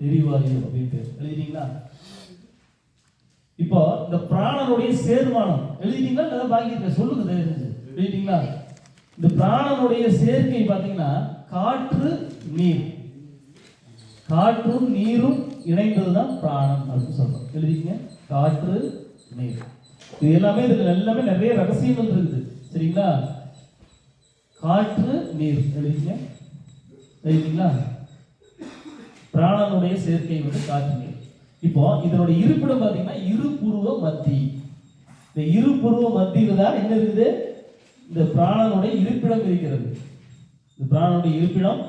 எரிவாயு அப்படின்ட்டு எழுதிட்டீங்களா? இப்போ இந்த பிராணனுடைய சேர்மானம் எழுதிட்டீங்களா? இல்லை பாக்கி இருக்க சொல்லுங்க, தெரிஞ்சு எழுதிட்டீங்களா? இந்த பிராணனுடைய சேர்க்கை பார்த்தீங்கன்னா காற்று நீர், காற்றும் நீரும் இணைந்ததுதான் பிராணம் அப்படின்னு சொல்றோம். எழுதிக்கங்க, காற்று நீர். இது எல்லாமே இதுல எல்லாமே நிறைய ரகசியங்கள் இருக்குது, சரிங்களா? காற்று நீர் எழுதிக்கங்க, எழுதிங்களா? பிராணனுடைய சேர்க்கை வந்து காற்று நீர். இப்போ இதனுடைய இருப்பிடம் பார்த்தீங்கன்னா இருபுருவ மத்தி. இந்த இருபுருவ மத்தியில தான் என்ன இருக்குது? இந்த பிராணனுடைய இருப்பிடம் இருக்கிறது. இந்த பிராணனுடைய இருப்பிடம்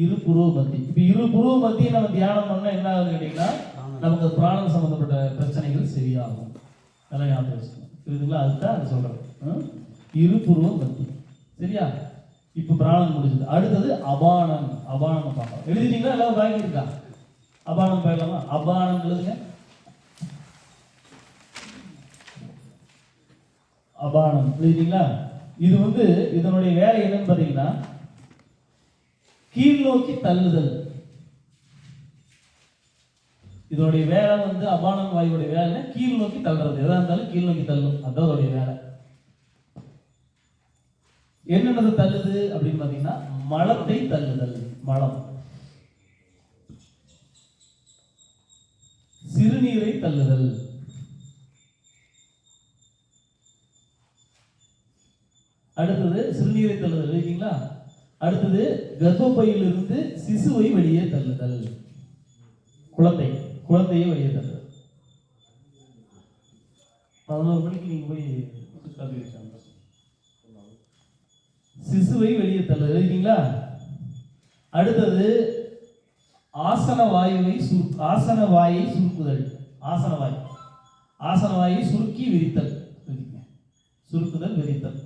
இருபுருவ மத்தி. இப்போ இருபுருவ மத்தியை நம்ம தியானம் பண்ணா என்ன ஆகுது கேட்டீங்கன்னா, நமக்கு பிராணம் சம்பந்தப்பட்ட பிரச்சனைகள் சரியாகும். அதெல்லாம் ஞாபகம் வச்சுக்கணும், புரியுதுங்களா? அதுதான் அது சொல்றேன், இருபுருவ மத்தி. சரியா? இப்போ பிராணம் முடிஞ்சது. அடுத்தது அபானம். அபானம் பார்க்கலாம். எழுதிட்டீங்களா? எல்லாம் வாங்கி இருக்கா? அபானம் போயிடலாமா? அபானம் எழுதுங்க. அபானம் எழுதிட்டீங்களா? இது வந்து இதனுடைய வேலை என்னன்னு பார்த்தீங்கன்னா கீழ் நோக்கி தள்ளுதல். இதனுடைய வேலை வந்து அபானம் வாயுடைய வேலை கீழ் நோக்கி தள்ளுறது. எதா இருந்தாலும் கீழ் நோக்கி தள்ளும், அதுதான் அதோடைய வேலை. என்னென்னது தள்ளுது அப்படின்னு பார்த்தீங்கன்னா மலத்தை தள்ளுதல், மலம். சிறுநீரை தள்ளுதல், அடுத்தது சிறுநீரை தள்ளுதல் எழுதிங்களா? அடுத்தது கர்ப்பப்பையிலிருந்து சிசுவை வெளியே தள்ளுதல், குழந்தையை வெளியே தள்ளுதல். 11 மணிக்கு நீங்க போய் சிசுவை வெளியே தள்ளுதல் எழுதிங்களா? அடுத்தது ஆசன வாயை சுருக்குதல். ஆசன வாயை சுருக்கி விரித்தல், சுருக்குதல் விரித்தல்.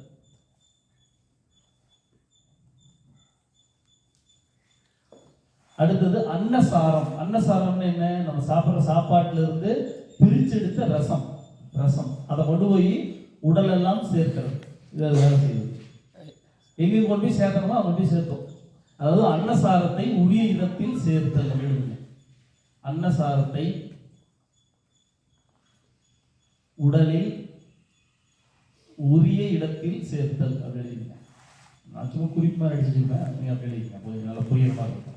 அடுத்தது அன்னசாரம். அன்னசாரம்னு என்ன? நம்ம சாப்பிட்ற சாப்பாட்டுல இருந்து பிரிச்செடுத்த ரசம் அதை கொண்டு போய் உடல் எல்லாம் சேர்க்கிறது. இது வேலை செய்யுது. எங்கே கொண்டு போய் சேர்க்கணுமோ அவங்க போய் சேர்த்தோம். அதாவது அன்னசாரத்தை உரிய இடத்தில் சேர்த்தல். அன்னசாரத்தை உடலில் உரிய இடத்தில் சேர்த்தல் அப்படி எழுதிங்க. நான் சும்மா குறிப்பு மாதிரி அடிச்சிருப்பேன், நீங்க அப்படி எழுதிங்க, கொஞ்சம் நல்லா புரியுற மாதிரி இருக்கும்.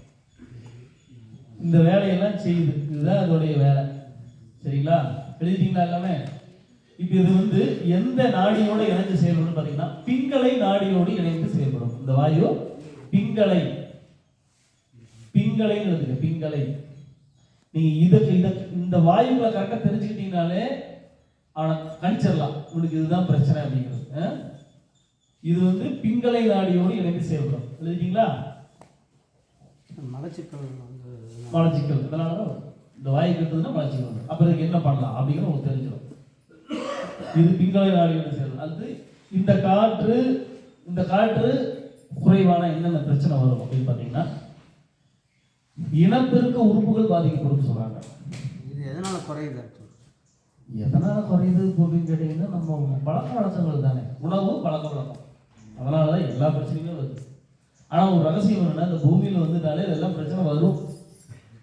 இந்த வேலையெல்லாம் செய்யுது, இதுதான் அதோடைய வேலை. சரிங்களா? எழுதிட்டீங்களா எல்லாமே? இப்போ இது வந்து எந்த நாடியோடு இணைந்து செயல்படும் பார்த்தீங்கன்னா பிங்களை நாடியோடு இணைந்து செயல்படும். இந்த வாயு பிங்களை எழுதுங்க, பிங்களை. நீங்க இந்த வாயுக்களை கரெக்டாக தெரிஞ்சுக்கிட்டீங்கனாலே அவனை கணிச்சிடலாம், உங்களுக்கு இதுதான் பிரச்சனை அப்படிங்கிறது. இது வந்து பிங்களை நாடியோடு இணைந்து செயல்படும். எழுதிட்டீங்களா? மலச்சிக்கல் இதனால இந்த வாயு கட்டுதுன்னா மலச்சிக்கல். அப்ப இதுக்கு என்ன பண்ணலாம் அப்படிங்கிற உங்களுக்கு தெரிஞ்சிடும். இது பிங்களை நாடியோடு செயல்படும். அது இந்த காற்று குறைவான என்னென்ன பிரச்சனை வரும் அப்படின்னு பார்த்தீங்கன்னா இனப்பெருக்க உறுப்புகள் பாதிக்கப்படும் சொல்றாங்க. இது எதனால குறையுது அப்படின்னு கேட்டீங்கன்னா நம்ம பழக்க வழக்கங்கள் தானே, உணவு பழக்க வழக்கம், அதனாலதான் எல்லா பிரச்சனைகளும் வருது. ஆனா ஒரு ரகசியம் என்னன்னா, இந்த பூமியில வந்துட்டாலே இதெல்லாம் பிரச்சனை வரும்.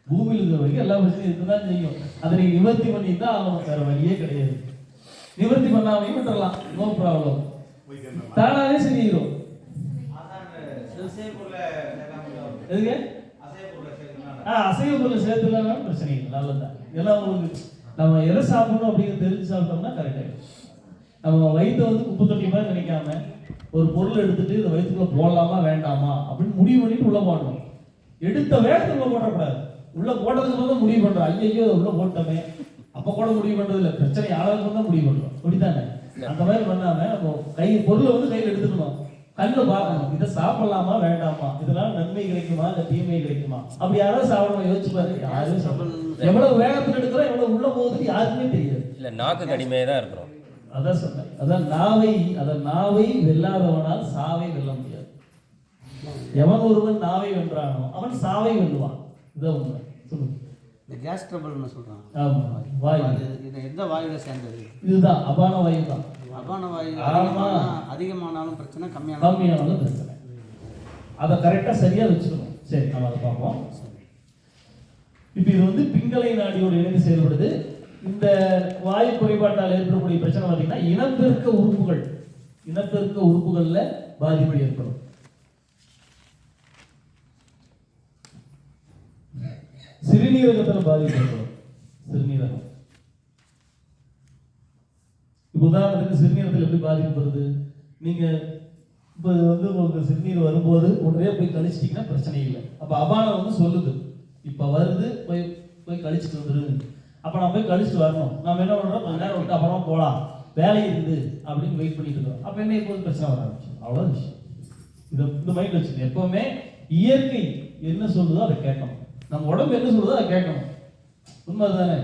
பூமியில் இருக்கிற வரைக்கும் எல்லா பிரச்சனையும் இருக்குதான் செய்யும். அதை நீங்க நிவர்த்தி பண்ணி தான் ஆகணும், வேற வழியே கிடையாது. நிவர்த்தி பண்ணாமையும் விட்டுறலாம், நோ ப்ராப்ளம், தானாவே சரியிடும். எதுங்க? அசைவ பொருளை சேர்த்துலாம் பிரச்சனை இல்லை, நல்லதுதான். இதெல்லாம் உங்களுக்கு நம்ம எதை சாப்பிடணும் அப்படிங்கிறது தெரிஞ்சு சாப்பிட்டோம்னா கரெக்டாக. நம்ம வயிற்றை வந்து குப்பை தொட்டி மாதிரி நினைக்காம ஒரு பொருள் எடுத்துட்டு இந்த வயிற்றுக்குள்ள போடலாமா வேண்டாமா அப்படின்னு முடிவு பண்ணிட்டு உள்ள போடணும். எடுத்த வேகத்துக்கு உள்ள போடக்கூடாது. உள்ள போட்டதுக்கு தான் முடிவு பண்றோம், ஐயோ உள்ள போட்டோமே அப்ப கூட முடிவு பண்றது இல்லை, பிரச்சனை ஆளாளுக்கு தான் முடிவு பண்றோம். அப்படித்தானே? அந்த மாதிரி பண்ணாம நம்ம பொருளை வந்து கையில் எடுத்துக்கணும், கண்ணில் பார்க்கணும், இதை சாப்பிடலாமா வேண்டாமா, இதனால நன்மை கிடைக்குமா இல்லை தீமை கிடைக்குமா. அப்படி யாராவது சாப்பிடணும் யோசிச்சு பாரு, யாரும் சாப்பிடணும். எவ்வளவு வேகத்தில் எடுக்கிறோம், எவ்வளவு உள்ள போகுதுன்னு யாருக்குமே தெரியாது. இல்ல நாக்கு கடிமையா தான் இருக்கிறோம். அதான் சொன்னேன், அதான் நாவை வெல்லாதவனால் சாவை வெல்ல முடியாது. எவன் ஒருவன் நாவை வென்றானோ அவன் சாவை வெல்லுவான். இதான் உண்மை. சொல்லுங்க. இந்த கேஸ் ட்ரபிள்னு சொல்றாங்க. ஆமா, வாயு. இது எந்த வாயுல சேர்ந்தது? இதுதான் அபான வாயு தான். அபான வாயு அதிகமானாலும் பிரச்சனை, கம்மியானாலும் பிரச்சனை. அதை கரெக்டாக சரியாக வச்சுக்கணும். சரி, நம்ம அதை பார்ப்போம். இப்போ இது வந்து பிங்களை நாடியோடு இணைந்து செயல்படுது. இந்த வாயு குறைபாட்டால் ஏற்படக்கூடிய பிரச்சனை பார்த்தீங்கன்னா இனப்பெருக்க உறுப்புகள்ல பாதிப்பு ஏற்படும். சிறுநீரகத்தில் பாதிப்பு ஏற்படும். சிறுநீரகம் இப்போ உதாரணத்துக்கு சிறுநீரகத்தில் எப்படி பாதிப்பு வருது? நீங்க இப்போ வந்து உங்களுக்கு சிறுநீர் வரும்போது உடனே போய் கழிச்சிட்டிங்கன்னா பிரச்சனை இல்லை. அப்போ அபானம் வந்து சொல்லுது இப்போ வருது, போய் போய் கழிச்சிட்டு வந்துரு. அப்போ நான் போய் கழிச்சிட்டு வரணும். நம்ம என்ன பண்ணுறோம், கொஞ்ச நேரம் விட்டு அப்புறமா போகலாம், வேலை இருக்குது அப்படின்னு வெயிட் பண்ணிட்டு இருக்கோம். அப்போ என்ன இப்போது பிரச்சனை வர ஆரம்பிச்சு. அவ்வளோ விஷயம். இந்த மைண்ட் வச்சுக்கணும். எப்போவுமே இயற்கை என்ன சொல்லுதோ அதை கேட்கணும். நம்ம உடம்பு என்ன சொல்லுதோ அதை கேட்கணும். உண்மை தானே?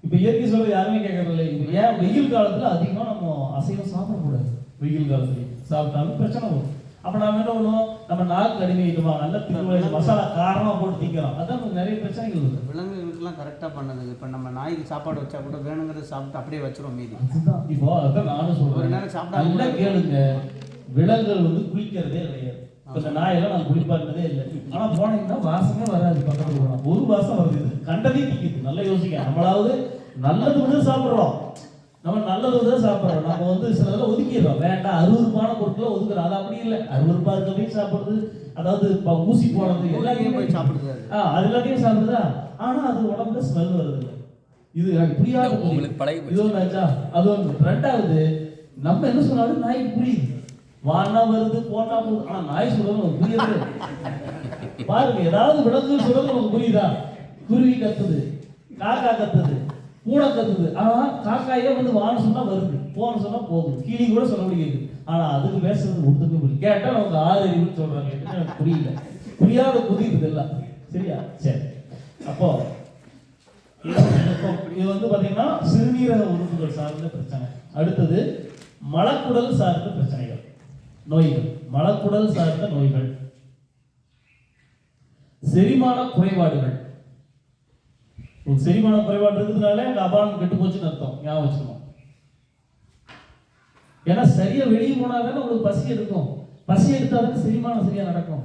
இப்போ இயற்கை சொல்றது யாருமே கேட்கறதில்லை. இப்போ ஏன் வெயில் காலத்தில் அதிகமாக நம்ம அசைவம் சாப்பிடக்கூடாது. வெயில் காலத்துலேயும் சாப்பிட்டாலும் பிரச்சனை வரும். அப்போ நம்ம என்ன பண்ணுவோம், நம்ம நாக்கு அடிமையிட்டுமா, நல்ல திருவிழா மசாலா காரமாக போட்டு திங்கிறோம். அதான் நமக்கு நிறைய பிரச்சனைகள் இருக்குது. விலங்குகளுக்கெல்லாம் கரெக்டாக பண்ணது. இப்போ நம்ம நாய்க்கு சாப்பாடு வச்சா கூட வேணுங்கிறத சாப்பிட்டு அப்படியே வச்சிரும் மீதி. அதுதான் இப்போ அதான் நானும் சொல்கிறேன். ஒரு நேரம் சாப்பிட்டா நல்லா கேளுங்க, விலங்குகள் வந்து குளிக்கிறதே கிடையாது. இப்போ இந்த நாயெல்லாம் நான் குளிப்பாட்டினதே இல்லை. ஆனால் போனீங்கன்னா வாசமே வராது. பக்கத்தில் போனால் ஒரு வாசம் வருது. இது கண்டதே திக்குது. நல்லா யோசிக்க. நம்மளாவது நல்லது வந்து சாப்பிட்றோம், நம்ம நல்லது தான் சாப்பிட்றோம். நம்ம வந்து சில இதெல்லாம் ஒதுக்கிடுறோம். வேண்டாம் அருவருப்பான பொருட்களை ஒதுக்குறோம். அது அப்படி இல்லை. அருவருப்பா இருக்கவே சாப்பிடுறது, அதாவது ஊசி போடுறது எல்லாத்தையும் போய் சாப்பிடுது. அது எல்லாத்தையும் சாப்பிடுதா. ஆனா அது உடம்புல ஸ்மெல் வருது இல்லை. இது எனக்கு புரியாது. இது ஒன்று ஆச்சா. அது ஒன்று. ரெண்டாவது, நம்ம என்ன சொன்னாலும் நாய்க்கு புரியுது. வானா வருது, போனா போகுது. ஆனா நாய் சொல்றது நமக்கு புரியுது. பாருங்க, ஏதாவது விலங்கு சொல்றது நமக்கு புரியுதா? குருவி கத்துது, காக்கா கத்துது, பூனை கத்துது. ஆனா காக்காயே வந்து வான்னு சொன்னா வருது, போன சொன்னா போகுது, கிளி கூட சொல்ல முடியாது. ஆனா அதுக்கு பேசுறது ஒத்துக்க முடியும். கேட்டா நமக்கு 6 அறிவுன்னு சொல்றாங்க. எனக்கு புரியல, புரியாத புரியுது எல்லாம். சரியா? சரி. அப்போ இது வந்து பாத்தீங்கன்னா சிறுநீரக உறுப்புகள் சார்ந்த பிரச்சனை. அடுத்தது மலக்குடல் சார்ந்த பிரச்சனைகள், நோய்கள். மலக்குடல் சார்ந்த நோய்கள், செரிமான குறைபாடுகள். செரிமான குறைபாடு இருக்கிறதுனால அந்த அபானம் கெட்டு போச்சுன்னு அர்த்தம். ஞாபகம் வச்சுக்கணும். ஏன்னா சரியா வெளியே போனாதானே உங்களுக்கு பசி எடுக்கும். பசி எடுத்தாதானே செரிமானம் சரியா நடக்கும்.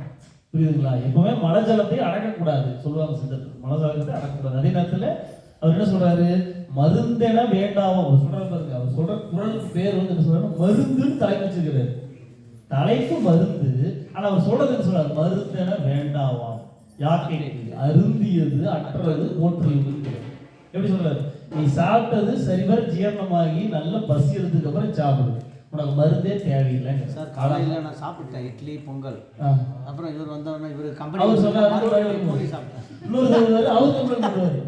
புரியுதுங்களா? எப்பவுமே மழை ஜலத்தை அடக்கக்கூடாது சொல்லுவாங்க சித்தர்கள். மழை ஜலத்தை அடக்கக்கூடாது. அதே நேரத்தில் அவர் என்ன சொல்றாரு, மருந்தென வேண்டாம். அவர் சொல்றாரு பாருங்க. அவர் சொல்ற குரலுக்கு பேர் வந்து என்ன சொல்றாரு, மருந்துன்னு தலைப்பு வச்சிருக்கிறாரு. தலைப்பு மருந்து. ஆனா அவர் சொல்றது என்ன சொல்றாரு, மருந்தென வேண்டாவாம், யாக்கை அருந்தியது அற்றது போற்றியது. எப்படி சொல்றாரு, நீ சாப்பிட்டது சரிவர ஜீரணமாகி நல்ல பசி எடுத்ததுக்கு அப்புறம் சாப்பிடு, உனக்கு மருந்தே தேவையில்லை. சார் காலையில் நான் சாப்பிட்டேன் இட்லி பொங்கல். அப்புறம் இவர் வந்தவொடனே இவர் கம்பெனி அவர் சொன்னாரு சாப்பிட்டேன். இன்னொரு அவர் கம்ப்ளைண்ட் பண்ணுவாரு.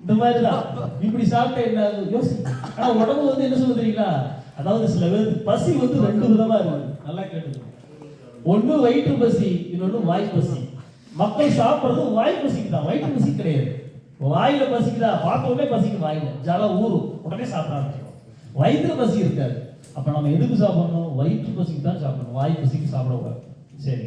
இந்த மாதிரி தான் இப்படி சாப்பிட்டா என்ன யோசி. ஆனா உடம்பு வந்து என்ன சொல்லுது தெரியுங்களா, அதாவது சில பேருக்கு பசி வந்து 2 விதமா இருக்கு. நல்லா கேட்டுக்கணும். ஒண்ணு வயிற்று பசி, இன்னொன்னு வாய் பசி. மக்கள் சாப்பிட்றது வாய் பசிக்கு தான், வயிற்று பசி கிடையாது. வாயில பசிக்குதா, பார்த்த உடனே பசிக்கு, வாயில ஜலம் ஊறும், உடனே சாப்பிட ஆரம்பிச்சிடும். வயிற்றுல பசி இருக்காது. அப்ப நம்ம எதுக்கு சாப்பிடணும், வயிற்று பசிக்கு தான் சாப்பிடணும், வாய் பசிக்கு சாப்பிடக்கூடாது. சரி,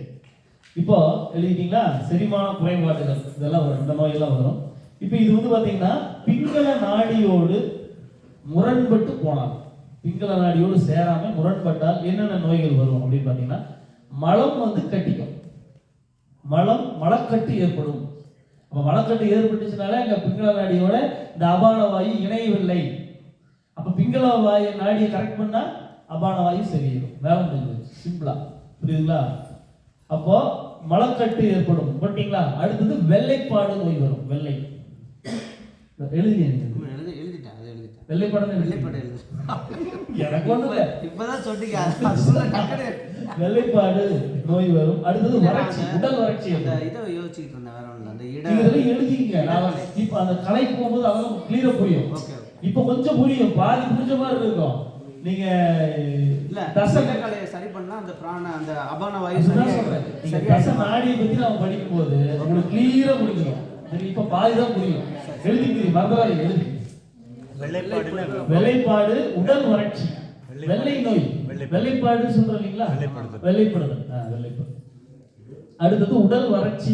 இப்போ எழுதிட்டீங்களா? செரிமான குறைபாடுகள் இதெல்லாம் வரும், இந்த நோயெல்லாம் வரும். இப்போ இது வந்து பாத்தீங்கன்னா பிங்கள நாடியோடு முரண்பட்டு போனால், பிங்கள நாடியோடு சேராம முரண்பட்டால் என்னென்ன நோய்கள் வரும் அப்படின்னு பாத்தீங்கன்னா, மலம் வந்து கட்டிக்கும். மலக்கட்டு ஏற்படும். அப்ப மலக்கட்டு ஏற்பட்டுச்சுனால அங்க பிங்கள நாடியோட இந்த அபான வாயு இணையவில்லை. அப்ப பிங்கள வாயு நாடியை கரெக்ட் பண்ணா அபான வாயு சரியாயிடும். வேலை முடிஞ்சு, சிம்பிளா. புரியுதுங்களா? அப்போ மலக்கட்டு ஏற்படும். போட்டீங்களா? அடுத்தது வெள்ளைப்பாடு நோய் வரும். வெள்ளை எழுதிட்டேன். வெள்ளைப்பாடு எனக்கு ஒண்ணு இல்லை, இப்பதான் சொன்னீங்க. வெள்ளைப்பாடு நோய் வரும். அடுத்தது வறட்சி, உடல் வறட்சி. இதை யோசிச்சுட்டு இருந்தேன், வேற ஒண்ணு. அந்த இதெல்லாம் எழுதிங்க. இப்ப அந்த கலைக்கு போகும்போது அதெல்லாம் கிளியரா புரியும். இப்ப கொஞ்சம் புரியும், பாதி புரிஞ்ச மாதிரி இருக்கும். நீங்க இல்ல தசைகளை சரி பண்ணா அந்த பிராண அந்த அபான வாயு சொல்றேன். தசை நாடியை பத்தி நம்ம படிக்கும் போது உங்களுக்கு கிளியரா புரியும். சரி, இப்ப பாதி தான் புரியும். எழுதிக்கிறீங்க, மறந்துடாது. எழுதி. வெள்ளைப்பாடு, உடல் வறட்சி, வெள்ளை நோய், வெள்ளைப்பாடு சொல்றோம் இல்லைங்களா, வெள்ளைப்படுதல். வெள்ளைப்பாடு. அடுத்தது உடல் வறட்சி.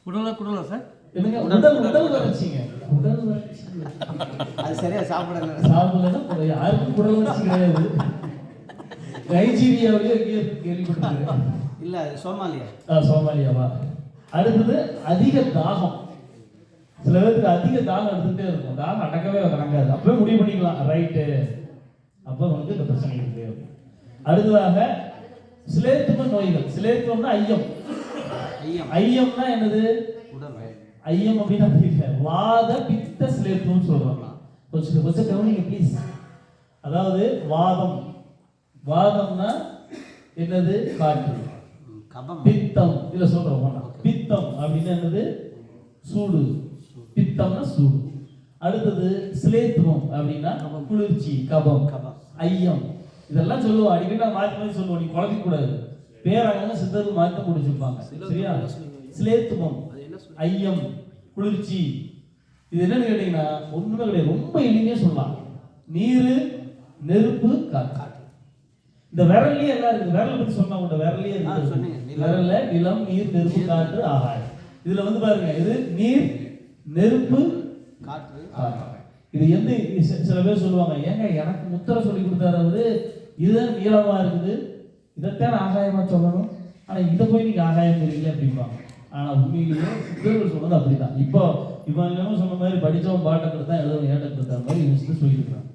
குடல சார் என்னங்க, உடல் வறட்சிங்க. உடல் வறட்சி அது சரியா சாப்பிடல, சாப்பிடலன்னா யாருக்கும் குடல் வறட்சி கிடையாது. நைஜீரியாவிலேயே கேள்விப்பட்டிருக்கேன். இல்ல அது சோமாலியா. சோமாலியாவா? அடுத்தது அதிக தாகம். சில பேருக்கு அதிக தாகம் எடுத்துகிட்டே இருக்கும், தாகம் அடக்கவே அடங்காது. அப்பவே முடிவு பண்ணிக்கலாம், ரைட்டு அப்போ வந்து இந்த பிரச்சனை இருக்கு. அடுத்ததாக சிலேத்துவ நோய்கள். சிலேத்துவம்னா ஐயம். ஐயம்னா என்னது? ஐயம் அப்படின்னா தெரியல, வாத பித்த சிலேத்துவம் சொல்றாங்க. கொஞ்சம் கவனிங்க ப்ளீஸ். அதாவது வாதம், வாதம்னா என்னது? காற்று. பித்தம் இல்ல சொல்றோம், பித்தம் அப்படின்னா என்னது? சூடு. பித்தம்னா சூடு. அடுத்தது சிலேத்துவம் அப்படின்னா குளிர்ச்சி, கபம். ஐயம் இதெல்லாம் சொல்லுவோம், அடிக்கடி மாற்றி மாற்றி சொல்லுவோம், நீ குழம்பிக்க கூடாது. பேராங்க சித்தர்கள் மாற்றி முடிச்சிருப்பாங்க, சரியா? சிலேத்துவம், ஐயம், குளிர்ச்சி. இது என்னன்னு கேட்டீங்கன்னா ஒண்ணுமே கிடையாது, ரொம்ப எளிமையா சொல்லலாம். நீர், நெருப்பு, காற்று. இந்த விரல்லயே எல்லாம் இருக்கு. விரலை பத்தி சொன்னா உங்க விரல்லயே இருக்கு. விரல்ல நிலம், நீர், நெருப்பு, காற்று, ஆகாயம். இதுல வந்து பாருங்க, இது நீர், நெருப்பு, காற்று, ஆகாயம். இது எந்த சில பேர் சொல்லுவாங்க, ஏங்க எனக்கு முத்திரை சொல்லி கொடுத்தாரு அவரு, இதுதான் நீளமா இருக்குது, இதைத்தான் ஆகாயமா சொல்லணும், ஆனா இதை போய் நீங்க ஆகாயம் தெரியல அப்படிம்பாங்க. ஆனா உண்மையிலேயே சித்தர்கள் சொன்னது அப்படிதான். இப்போ இவன் என்னமோ சொன்ன மாதிரி படித்தவன் பாட்டை தான் எழுதவும் ஏட்டை கொடுத்த மாதிரி யோசித்து சொல்லியிருக்காங்க.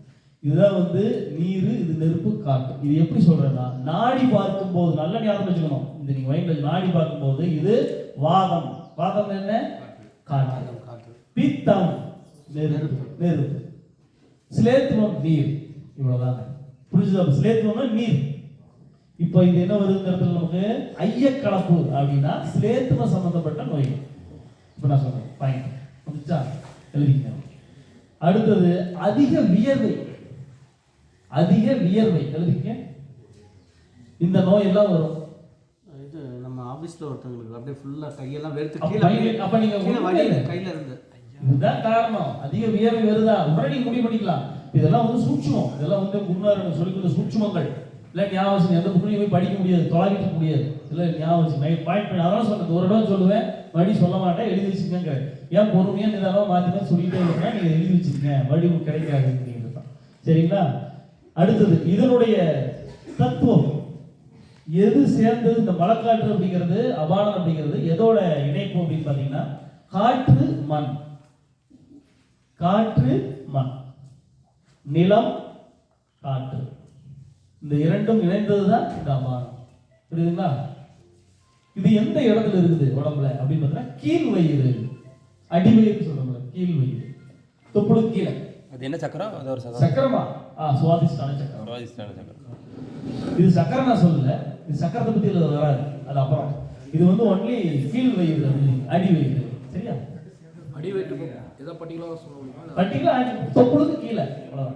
இதுதான் வந்து நீர், இது நெருப்பு, காற்று. இது எப்படி சொல்றேன்னா, நாடி பார்க்கும் போது நல்ல ஞாபகம் வச்சுக்கணும். இது நீங்க மைண்ட்ல நாடி பார்க்கும் போது இது வாதம். வாதம் என்ன? காற்று. பித்தம் நெருப்பு. நெருப்பு. சிலேத்துவம் நீர். இவ்வளவுதான். புரிஞ்சுதா? சிலேத்துவம்னா நீர். இப்போ இது என்ன வருதுங்கிறது நமக்கு ஐயக்கலப்பு அப்படின்னா சிலேத்துவ சம்பந்தப்பட்ட நோய். இப்போ நான் சொல்றேன் பாயிண்ட் புரிஞ்சா? எழுதிங்க. அடுத்தது அதிக வியர்வை. அதிக வியர்வை எழுதிக்க. இந்த நோய் எல்லாம் வரும். இது நம்ம ஆபீஸ்ல ஒருத்தங்களுக்கு அப்படியே ஃபுல்லா கையெல்லாம் வேர்த்து அப்ப நீங்க கையில இருந்து இதுதான் காரணம். அதிக வியர்வை வருதா உடனே நீங்க முடிவு பண்ணிக்கலாம். இதெல்லாம் வந்து சூட்சுமம். இதெல்லாம் வந்து குருநாதர் சொல்லி கொடுத்த சூட்சுமங்கள். இல்லை ஞாபகம் எந்த புக்கையும் போய் படிக்க முடியாது, தொலைவிக்க முடியாது. இல்லை ஞாபகம் நைட் பாயிண்ட் பண்ணி அதெல்லாம் சொன்னது ஒரு இடம் சொல்லுவேன், மறுபடியும் சொல்ல மாட்டேன், எழுதி வச்சுக்கோங்க. ஏன் பொறுமையாக நிதானமாக மாற்றி சொல்லிட்டே இருக்கா, நீங்கள் எழுதி வச்சுக்கங்க, மறுபடியும் கிடைக்காது அப்படிங்கிறது தான். சரிங்களா? அடுத்தது இதனுடைய தத்துவம் எது சேர்ந்தது? இந்த மழைக்காற்று அப்படிங்கிறது, அபானம் அப்படிங்கிறது எதோட இணைப்பு அப்படின்னு பார்த்தீங்கன்னா காற்று, மண். காற்று, மண், நிலம், காற்று, இந்த இரண்டும் இணைந்ததுதான் இந்த அபானம். புரியுதுங்களா? இது எந்த இடத்துல இருக்குது உடம்புல அப்படின்னு பார்த்தீங்கன்னா கீழ் வயிறு, அடிவயிறு சொல்றோம்ல, கீழ் வயிறு, தொப்புளுக்கு கீழே. அது என்ன சக்கரம்? அது ஒரு சக்கரமா? சுவாதிஷ்டான சக்கரம். சுவாதிஷ்டான சக்கரம். இது சக்கரம் நான் சொல்லல, இது சக்கரத்தை பத்தி இதுல வராது, அது அப்புறம். இது வந்து ஒன்லி கீழ் வயிறு, அடி வயிறு. சரியா? அடி வயிறு ஏதோ பர்டிகுலரா சொல்லுவாங்க. பர்டிகுலர் தொப்புளுக்கு கீழே,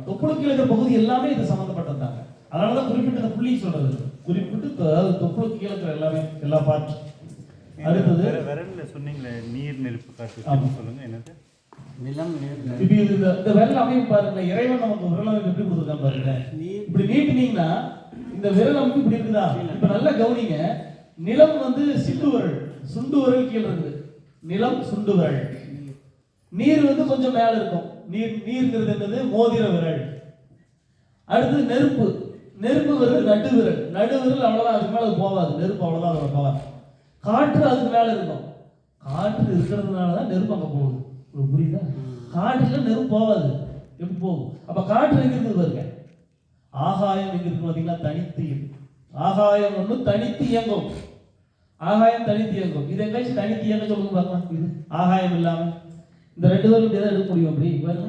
தொப்புளுக்கு கீழே இருக்கிற பகுதி எல்லாமே இது சம்பந்தப்பட்டதுதாங்க. அதனாலதான் குறிப்பிட்ட இந்த புள்ளி சொல்றது, குறிப்பிட்டு தொப்புளுக்கு கீழே இருக்கிற எல்லாமே, எல்லா பார்ட். அடுத்தது விரல்ல சொன்னீங்களே நீர், நெருப்பு, காற்று சொல்லுங்க. என்னது? நிலம், நீர். இப்ப இந்த விரல் அமைப்பு பாருங்க, இறைவன் நமக்கு விரல் அமைப்பு எப்படி கொடுத்துருக்கான் பாருங்க. இப்படி நீட்டினீங்கன்னா இந்த விரல் அமைப்பு இப்படி இருக்குதா? இப்ப நல்லா கவனிங்க. நிலம் வந்து சிண்டு விரல், சுண்டு விரல் கீழே இருக்குது. நிலம், சுண்டு விரல். நீர் வந்து கொஞ்சம் மேல இருக்கும். நீர்ங்கிறது என்னது? மோதிர விரல். அடுத்து நெருப்பு. நெருப்பு விரல் நடு விரல். நடு விரல் அவ்வளவுதான், அதுக்கு மேல போகாது. நெருப்பு அவ்வளவுதான் அதோட பவர். காற்று அதுக்கு மேல இருக்கும். காற்று இருக்கிறதுனாலதான் நெருப்பு அங்க போகுது. புரியுதா? காற்றுல நெருப்பு போகாது. எப்படி போகும்? அப்ப காற்று எங்க இருக்குது பாருங்க. ஆகாயம் எங்க இருக்கு பாத்தீங்களா? தனித்து. ஆகாயம் ஒண்ணு தனித்து இயங்கும். ஆகாயம் தனித்து இயங்கும். இது எங்காச்சும் தனித்து இயங்க சொல்லுங்க பார்க்கலாம். இது ஆகாயம் இல்லாம இந்த ரெண்டு பேரும் இப்படி தான் எடுக்க முடியும். அப்படி பாருங்க,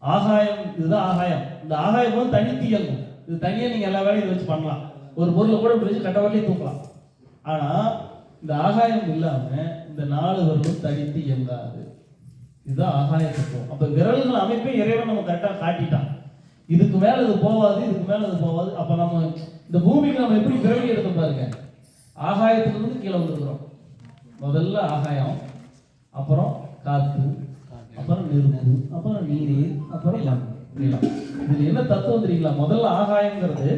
ஆகாயம் இதுதான் ஆகாயம். இந்த ஆகாயம் வந்து தனித்து இயங்கும். இது தனியா நீங்க எல்லா வேலையும் இதை வச்சு பண்ணலாம். ஒரு பொருளை கூட இப்படி வச்சு கட்ட வரலையும் தூக்கலாம். ஆனா இந்த ஆகாயம் இல்லாம இந்த 4 விரலும் தனித்து இயங்காது. இதுதான் ஆகாய தத்துவம். அப்ப விரல்கள் அமைப்பை இறைவன் நம்ம கரெக்டா காட்டிட்டான். இதுக்கு மேல இது போவாது, இதுக்கு மேல இது போவாது. அப்ப நம்ம இந்த பூமிக்கு நம்ம எப்படி பிறவி எடுத்து பாருங்க. ஆகாயத்திலிருந்து கீழே வந்துருக்கிறோம். முதல்ல ஆகாயம், அப்புறம் காற்று, அப்புறம் நெருப்பு, அப்புறம் நீர், அப்புறம் நிலம். இதுல என்ன தத்துவம் தெரியுங்களா? முதல்ல ஆகாயம்ங்கிறது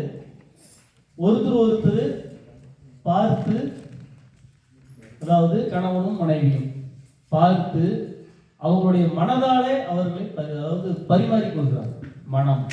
ஒருத்தர் பார்த்து, அதாவது கணவனும் மனைவியும் பார்த்து அவங்களுடைய மனதாலே அவர்களை அதாவது பரிமாறிக்கொள்கிறார். மனம்